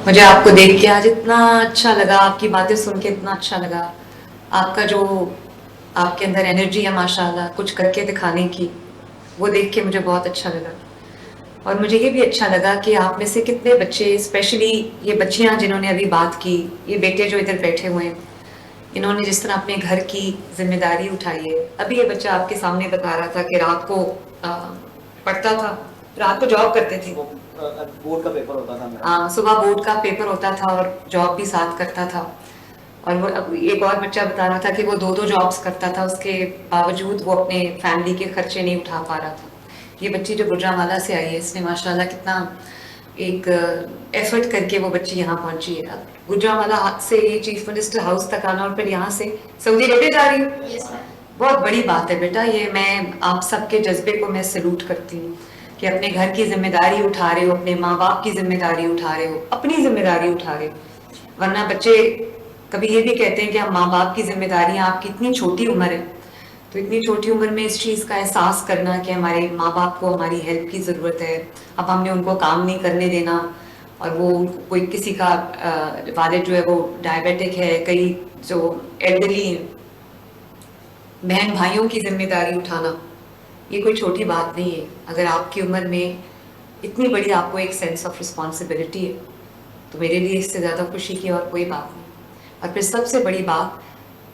مجھے آپ کو دیکھ کے آج اتنا اچھا لگا، آپ کی باتیں سن کے اتنا اچھا لگا، آپ کا جو آپ کے اندر انرجی ہے ماشاءاللہ کچھ کر کے دکھانے کی، وہ دیکھ کے مجھے بہت اچھا لگا. اور مجھے یہ بھی اچھا لگا کہ آپ میں سے کتنے بچے، اسپیشلی یہ بچیاں جنہوں نے ابھی بات کی، یہ بیٹے جو ادھر بیٹھے ہوئے ہیں، انہوں نے جس طرح اپنے گھر کی ذمہ داری اٹھائی ہے. ابھی یہ بچہ آپ کے سامنے بتا رہا تھا کہ رات کو پڑھتا تھا، رات کو جاب کرتے تھے، بورڈ کا پیپر ہوتا تھا میرا. ہاں صبح بورڈ کا پیپر ہوتا تھا اور جاب بھی ساتھ کرتا تھا. اور وہ ایک اور بچہ بتا رہا تھا کہ وہ دو جابس کرتا تھا، اس کے باوجود وہ اپنے فیملی کے خرچے نہیں اٹھا پا رہا تھا. یہ بچی جو گجرانوالہ سے آئی ہے، اس نے ماشاءاللہ کتنا ایک ایفرٹ کر کے وہ بچی یہاں پہنچی ہے. گجرانوالہ سے چیف منسٹر ہاؤس تک آنا اور پھر یہاں سے سعودی عربیہ جا رہی ہوں. بہت بڑی بات ہے بیٹا یہ. میں آپ سب کے جذبے کو میں سلوٹ کرتی ہوں کہ اپنے گھر کی ذمہ داری اٹھا رہے ہو، اپنے ماں باپ کی ذمہ داری اٹھا رہے ہو، اپنی ذمہ داری اٹھا رہے ہو. ورنہ بچے کبھی یہ بھی کہتے ہیں کہ ہم ماں باپ کی ذمہ داریاں، آپ کی اتنی چھوٹی عمر ہے تو اتنی چھوٹی عمر میں اس چیز کا احساس کرنا کہ ہمارے ماں باپ کو ہماری ہیلپ کی ضرورت ہے، اب ہم نے ان کو کام نہیں کرنے دینا. اور وہ کوئی کسی کا والد جو ہے وہ ڈائبیٹک ہے، کئی جو ایلڈرلی ہیں، بہن بھائیوں کی ذمہ داری اٹھانا یہ کوئی چھوٹی بات نہیں ہے. اگر آپ کی عمر میں اتنی بڑی آپ کو ایک سینس آف رسپانسبلٹی ہے تو میرے لیے اس سے زیادہ خوشی کی اور کوئی بات نہیں. اور پھر سب سے بڑی بات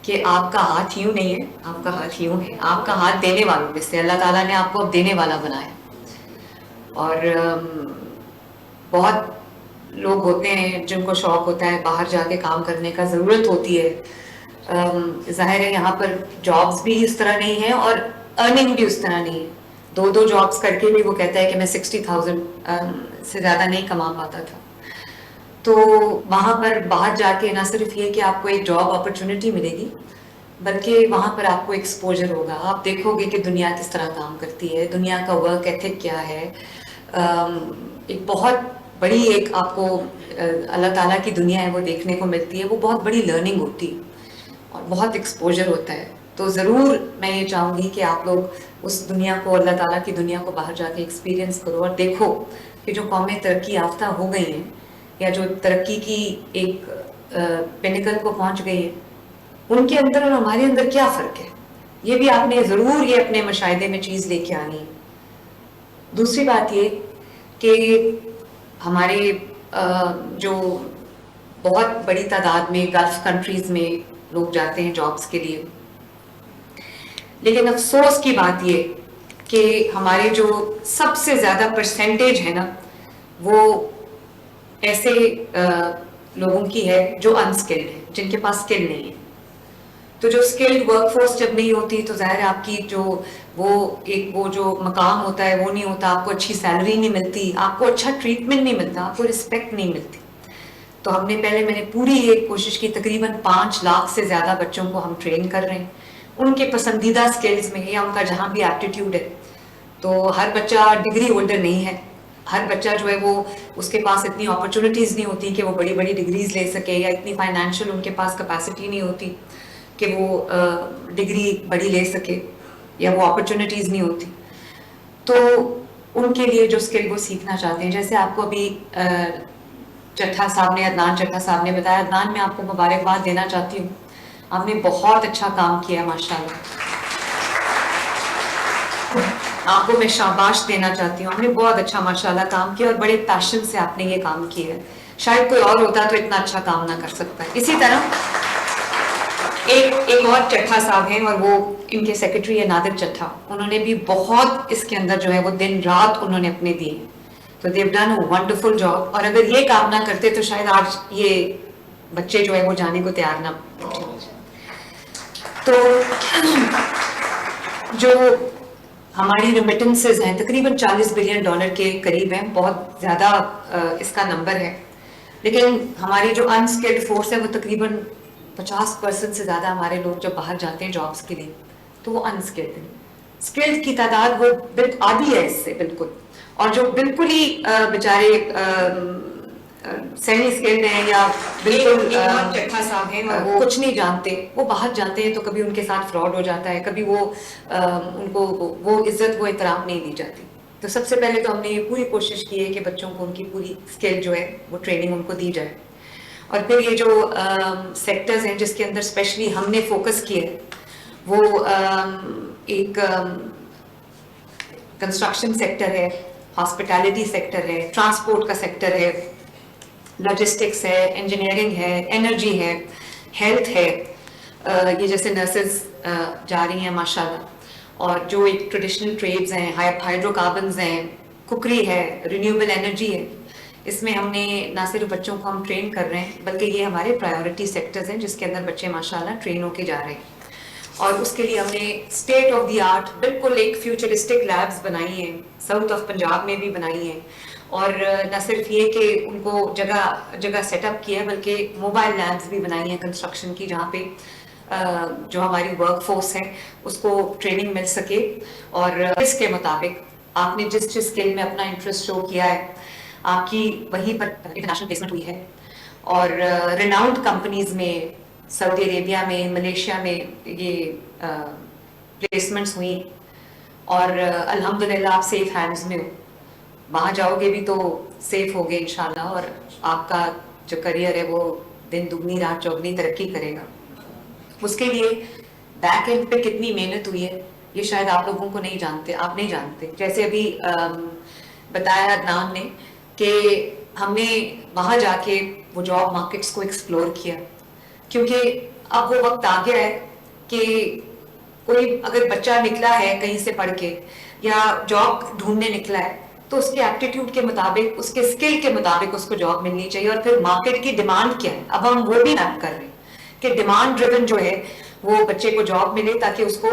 کہ آپ کا ہاتھ یوں نہیں ہے، آپ کا ہاتھ یوں ہے. آپ کا ہاتھ دینے والوں میں سے، اللہ تعالیٰ نے آپ کو اب دینے والا بنایا. اور بہت لوگ ہوتے ہیں جن کو شوق ہوتا ہے باہر جا کے کام کرنے کا، ضرورت ہوتی ہے. ظاہر ہے یہاں پر جابس بھی اس طرح نہیں ہیں اور ارننگ بھی اس طرح نہیں ہے. دو جابس کر کے بھی وہ کہتا ہے کہ میں 60,000 سے زیادہ نہیں کما پاتا تھا. تو وہاں پر باہر جا کے نہ صرف یہ کہ آپ کو ایک جاب اپرچونٹی ملے گی، بلکہ وہاں پر آپ کو ایکسپوجر ہوگا. آپ دیکھو گے کہ دنیا کس طرح کام کرتی ہے، دنیا کا ورک ایتھک کیا ہے. ایک بہت بڑی ایک آپ کو اللہ تعالیٰ کی دنیا ہے وہ دیکھنے کو ملتی ہے. وہ بہت بڑی لرننگ ہوتی ہے اور بہت ایکسپوجر ہوتا ہے. تو ضرور میں یہ چاہوں گی کہ آپ لوگ اس دنیا کو، اللہ تعالیٰ کی دنیا کو باہر جا کے ایکسپیرینس کرو اور دیکھو کہ جو قومیں ترقی یافتہ ہو گئی ہیں یا جو ترقی کی ایک پینیکل کو پہنچ گئی ہیں، ان کے اندر اور ہمارے اندر کیا فرق ہے. یہ بھی آپ نے ضرور یہ اپنے مشاہدے میں چیز لے کے آنی ہے. دوسری بات یہ کہ ہمارے جو بہت بڑی تعداد میں گلف کنٹریز میں لوگ جاتے ہیں جابس کے لیے، لیکن افسوس کی بات یہ کہ ہمارے جو سب سے زیادہ پرسنٹیج ہے نا، وہ ایسے لوگوں کی ہے جو انسکلڈ ہے، جن کے پاس اسکل نہیں ہے. تو جو اسکلڈ ورک فورس جب نہیں ہوتی تو ظاہر ہے آپ کی جو وہ جو مقام ہوتا ہے وہ نہیں ہوتا. آپ کو اچھی سیلری نہیں ملتی، آپ کو اچھا ٹریٹمنٹ نہیں ملتا، آپ کو رسپیکٹ نہیں ملتی. تو میں نے پوری ایک کوشش کی، تقریباً 5 لاکھ سے زیادہ بچوں کو ہم ٹرین کر رہے ہیں ان کے پسندیدہ سکلز میں یا ان کا جہاں بھی ایپٹیٹیوڈ ہے. تو ہر بچہ ڈگری ہولڈر نہیں ہے، ہر بچہ جو ہے وہ اس کے پاس اتنی اپرچونیٹیز نہیں ہوتی کہ وہ بڑی بڑی ڈگریز لے سکے، یا اتنی فائنینشیل ان کے پاس کیپیسٹی نہیں ہوتی کہ وہ ڈگری بڑی لے سکے، یا وہ اپرچونیٹیز نہیں ہوتی. تو ان کے لیے جو اسکل وہ سیکھنا چاہتے ہیں، جیسے آپ کو ابھی چٹھا صاحب نے، عدنان چٹھا صاحب نے بتایا. عدنان میں آپ کو مبارکباد دینا چاہتی ہوں، آپ نے بہت اچھا کام کیا ماشاءاللہ. آپ کو میں شاباش دینا چاہتی ہوں، آپ نے بہت اچھا ماشاءاللہ کام کیا اور بڑے پیشن سے آپ نے یہ کام کیا ہے. شاید کوئی اور ہوتا تو اتنا اچھا کام نہ کر سکتا. اسی طرح ایک اور چٹھا صاحب ہیں اور وہ ان کے سیکرٹری ہے نادر چٹھا، انہوں نے بھی بہت اس کے اندر جو ہے وہ دن رات انہوں نے اپنے دیے. تو دیو ڈن اے ونڈرفل جاب. اور اگر یہ کام نہ کرتے تو شاید آج یہ بچے جو ہے وہ جانے کو تیار نہ. تو جو ہماری ریمیٹنسز ہیں تقریباً $40 بلین کے قریب ہیں، بہت زیادہ اس کا نمبر ہے. لیکن ہماری جو انسکلڈ فورس ہے وہ تقریباً 50% سے زیادہ ہمارے لوگ جب باہر جاتے ہیں جابس کے لیے تو وہ انسکلڈ ہیں. اسکلڈ کی تعداد وہ آدھی ہے اس سے بالکل. اور جو بالکل ہی بیچارے سیمی اسکلڈ ہیں یا بالکل چٹھا صاحب ہیں وہ کچھ نہیں جانتے، وہ باہر جاتے ہیں تو کبھی ان کے ساتھ فراڈ ہو جاتا ہے، کبھی وہ ان کو وہ عزت وہ احترام نہیں دی جاتی. تو سب سے پہلے تو ہم نے یہ پوری کوشش کی ہے کہ بچوں کو ان کی پوری اسکل جو ہے وہ ٹریننگ ان کو دی جائے. اور پھر یہ جو سیکٹرز ہیں جس کے اندر اسپیشلی ہم نے فوکس کیا ہے وہ ایک کنسٹرکشن سیکٹر ہے, ہاسپٹیلٹی سیکٹر ہے, ٹرانسپورٹ کا سیکٹر ہے, لاجسٹکس ہے, انجینئرنگ ہے, انرجی ہے, ہیلتھ ہے, یہ جیسے نرسز جا رہی ہیں ماشاءاللہ, اور جو ایک ٹریڈیشنل ٹریڈز ہیں, ہائیڈرو کاربنز ہیں, کوکری ہے, رینیوبل انرجی ہے. اس میں ہم نے نہ صرف بچوں کو ہم ٹرین کر رہے ہیں بلکہ یہ ہمارے پرائیورٹی سیکٹرز ہیں جس کے اندر بچے ماشاءاللہ ٹرین ہو کے جا رہے ہیں. اور اس کے لیے ہم نے اسٹیٹ آف دی آرٹ بالکل ایک فیوچرسٹک لیبس بنائی ہیں, ساؤتھ آف پنجاب میں بھی بنائی ہیں. اور نہ صرف یہ کہ ان کو جگہ جگہ سیٹ اپ کیا ہے بلکہ موبائل لیبس بھی بنائی ہیں کنسٹرکشن کی, جہاں پہ جو ہماری ورک فورس ہے اس کو ٹریننگ مل سکے. اور اس کے مطابق آپ نے جس اسکل میں اپنا انٹرسٹ شو کیا ہے آپ کی وہیں پر انٹرنیشنل پلیسمنٹ ہوئی ہے. اور ریناؤنڈ کمپنیز میں سعودی عربیہ میں, ملیشیا میں یہ پلیسمنٹس ہوئی. اور الحمدللہ آپ سیف ہینڈز میں ہو, وہاں جاؤ گے بھی تو سیف ہوگے انشاءاللہ, اور آپ کا جو کریئر ہے وہ دن دگنی رات چوگنی ترقی کرے گا. اس کے لیے بیک اینڈ پہ کتنی محنت ہوئی ہے یہ شاید آپ لوگوں کو نہیں جانتے, آپ نہیں جانتے. جیسے ابھی بتایا عدنان نے کہ ہم نے وہاں جا کے وہ جاب مارکیٹس کو ایکسپلور کیا, کیونکہ اب وہ وقت آ گیا ہے کہ کوئی اگر بچہ نکلا ہے کہیں سے پڑھ کے یا جاب ڈھونڈنے نکلا ہے تو اس کے ایپٹیٹیوڈ کے مطابق, اس کے اسکل کے مطابق اس کو جاب ملنی چاہیے. اور پھر مارکیٹ کی ڈیمانڈ کیا ہے, اب ہم وہ بھی میپ کر رہے ہیں کہ ڈیمانڈ ڈریون جو ہے وہ بچے کو جاب ملے تاکہ اس کو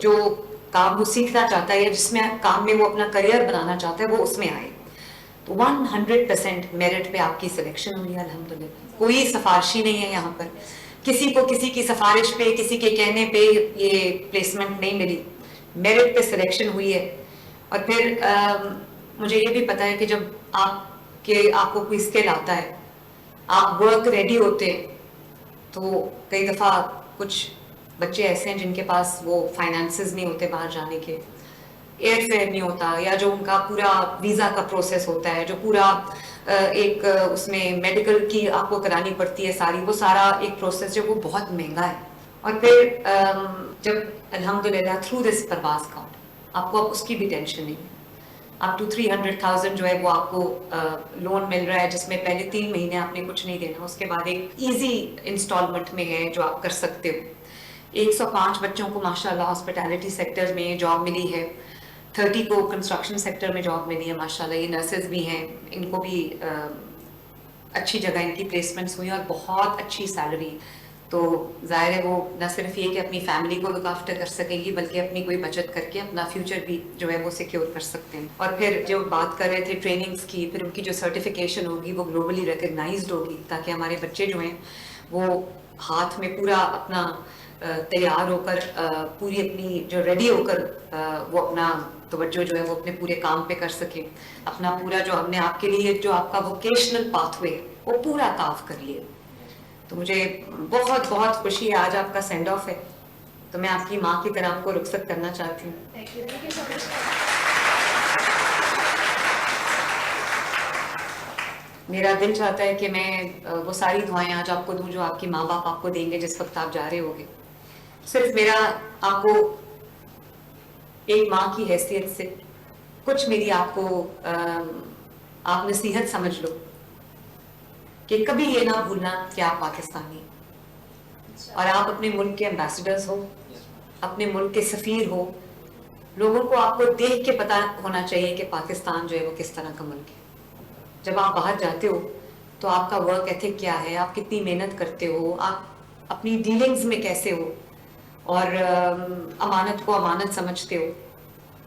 جو کام وہ سیکھنا چاہتا ہے یا جس میں کام میں وہ اپنا کریئر بنانا چاہتا ہے وہ اس میں آئے. تو 100% میرٹ پہ آپ کی سلیکشن ہوئی ہے الحمدللہ. کوئی سفارشی نہیں ہے یہاں پر, کسی کو کسی کی سفارش پہ کسی کے کہنے پہ یہ پلیسمنٹ نہیں ملی, میرٹ پہ سلیکشن ہوئی ہے. اور پھر مجھے یہ بھی پتا ہے کہ جب آپ کو کوئی اسکل آتا ہے, آپ ورک ریڈی ہوتے ہیں, تو کئی دفعہ کچھ بچے ایسے ہیں جن کے پاس وہ فائنانسز نہیں ہوتے باہر جانے کے, ایئر فیئر نہیں ہوتا, یا جو ان کا پورا ویزا کا پروسیس ہوتا ہے, جو پورا ایک اس میں میڈیکل کی آپ کو کرانی پڑتی ہے ساری, وہ سارا ایک پروسیس جو وہ بہت مہنگا ہے. اور پھر جب الحمدللہ تھرو دس پرواز کارڈ آپ کو اب اس کی بھی ٹینشن نہیں ہے, آپ 200-300,000 جو ہے وہ آپ کو لون مل رہا ہے جس میں پہلے 3 مہینے آپ نے کچھ نہیں دینا, اس کے بعد ایک ایزی انسٹالمنٹ میں ہے جو آپ کر سکتے ہو. 105 بچوں کو ماشاءاللہ ہاسپٹیلٹی سیکٹر میں جاب ملی ہے, 30 کو کنسٹرکشن سیکٹر میں جاب ملی ہے ماشاءاللہ. یہ نرسز بھی ہیں, ان کو بھی اچھی جگہ ان کی پلیسمنٹس ہوئی اور بہت اچھی سیلری. تو ظاہر ہے وہ نہ صرف یہ کہ اپنی فیملی کو لک آفٹر کر سکیں گی بلکہ اپنی کوئی بچت کر کے اپنا فیوچر بھی جو ہے وہ سیکیور کر سکتے ہیں. اور پھر جو بات کر رہے تھے ٹریننگز کی, پھر ان کی جو سرٹیفیکیشن ہوگی وہ گلوبلی ریکگنائزڈ ہوگی تاکہ ہمارے بچے جو ہیں وہ ہاتھ میں پورا اپنا تیار ہو کر, پوری اپنی جو ریڈی ہو کر وہ اپنا توجہ جو ہے وہ اپنے پورے کام پہ کر سکیں. اپنا پورا جو ہم نے آپ کے لیے جو آپ کا ووکیشنل پاتھ وے وہ پورا کاف کر لیا. تو مجھے بہت بہت خوشی ہے, آج آپ کا سینڈ آف ہے تو میں آپ کی ماں کی طرح آپ کو رخصت کرنا چاہتی ہوں. میرا دل چاہتا ہے کہ میں وہ ساری دعائیں آج آپ کو دوں جو آپ کی ماں باپ آپ کو دیں گے جس وقت آپ جا رہے ہوگے. صرف میرا آپ کو ایک ماں کی حیثیت سے کچھ میری آپ کو آپ نصیحت سمجھ لو کہ کبھی یہ نہ بھولنا کہ آپ پاکستانی اور آپ اپنے ملک کے ایمبیسڈرز ہو, اپنے ملک کے سفیر ہو. لوگوں کو آپ کو دیکھ کے پتہ ہونا چاہیے کہ پاکستان جو ہے وہ کس طرح کا ملک ہے. جب آپ باہر جاتے ہو تو آپ کا ورک ایتھک کیا ہے, آپ کتنی محنت کرتے ہو, آپ اپنی ڈیلنگز میں کیسے ہو, اور امانت کو امانت سمجھتے ہو.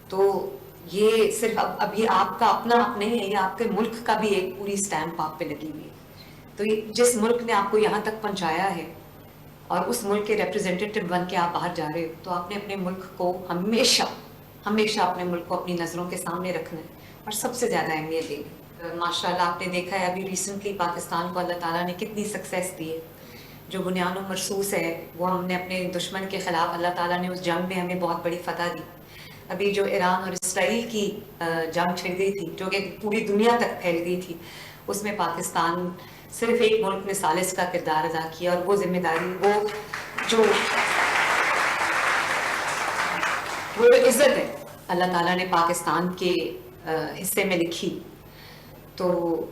تو یہ صرف ابھی آپ کا اپنا حق نہیں ہے, یہ آپ کے ملک کا بھی ایک پوری اسٹیمپ آپ پہ لگی ہوئی ہے. تو جس ملک نے آپ کو یہاں تک پہنچایا ہے اور اس ملک کے ریپرزینٹیٹیو بن کے آپ باہر جا رہے ہو, تو آپ نے اپنے ملک کو ہمیشہ ہمیشہ اپنے ملک کو اپنی نظروں کے سامنے رکھنا ہے اور سب سے زیادہ اہمیت دینی. ماشاءاللہ آپ نے دیکھا ہے ابھی ریسنٹلی پاکستان کو اللہ تعالیٰ نے کتنی سکسیس دی ہے. جو بنیان و مرصوص ہے وہ ہم نے اپنے دشمن کے خلاف, اللہ تعالیٰ نے اس جنگ میں ہمیں بہت بڑی فتح دی. ابھی جو ایران اور اسرائیل کی جنگ چھڑ گئی تھی جو کہ پوری دنیا تک پھیل گئی تھی، اس میں پاکستان صرف ایک ملک نے ثالث کا کردار ادا کیا، اور وہ ذمہ داری، وہ عزت ہے اللہ تعالیٰ نے پاکستان کے حصے میں لکھی. تو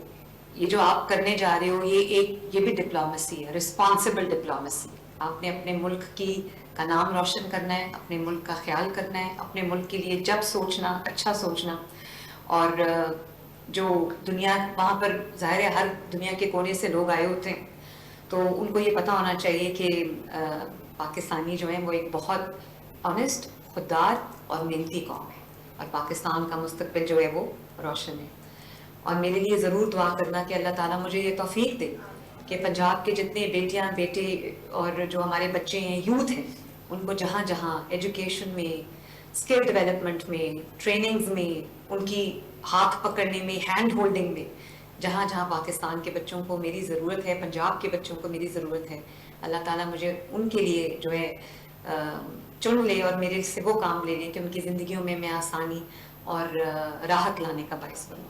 یہ جو آپ کرنے جا رہے ہو یہ بھی ڈپلومیسی ہے، رسپانسبل ڈپلومیسی. آپ نے اپنے ملک کا نام روشن کرنا ہے، اپنے ملک کا خیال کرنا ہے، اپنے ملک کے لیے جب سوچنا، اچھا سوچنا. اور جو دنیا وہاں پر ظاہر ہے ہر دنیا کے کونے سے لوگ آئے ہوتے ہیں، تو ان کو یہ پتہ ہونا چاہیے کہ پاکستانی جو ہیں وہ ایک بہت آنیسٹ، خوددار اور محنتی قوم ہے، اور پاکستان کا مستقبل جو ہے وہ روشن ہے. اور میرے لیے ضرور دعا کرنا کہ اللہ تعالیٰ مجھے یہ توفیق دے کہ پنجاب کے جتنے بیٹیاں بیٹے اور جو ہمارے بچے ہیں، یوتھ ہیں، ان کو جہاں جہاں ایجوکیشن میں، اسکل ڈیولپمنٹ میں، ٹریننگز میں، ان کی ہاتھ پکڑنے میں، ہینڈ ہولڈنگ میں، جہاں جہاں پاکستان کے بچوں کو میری ضرورت ہے، پنجاب کے بچوں کو میری ضرورت ہے، اللہ تعالیٰ مجھے ان کے لیے جو ہے چن لے اور میرے سے وہ کام لے لیں کہ ان کی زندگیوں میں میں آسانی اور راحت لانے کا باعث بنوں.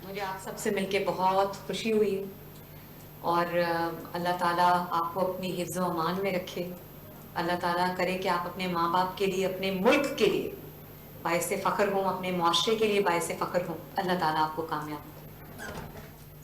مجھے آپ سب سے مل کے بہت خوشی ہوئی، اور اللہ تعالیٰ آپ کو اپنی حفظ و امان میں رکھے. اللہ تعالیٰ کرے کہ آپ اپنے ماں باپ کے لیے، اپنے ملک کے لیے باعث فخر ہوں، اپنے معاشرے کے لیے باعث فخر ہوں. اللہ تعالیٰ آپ کو کامیاب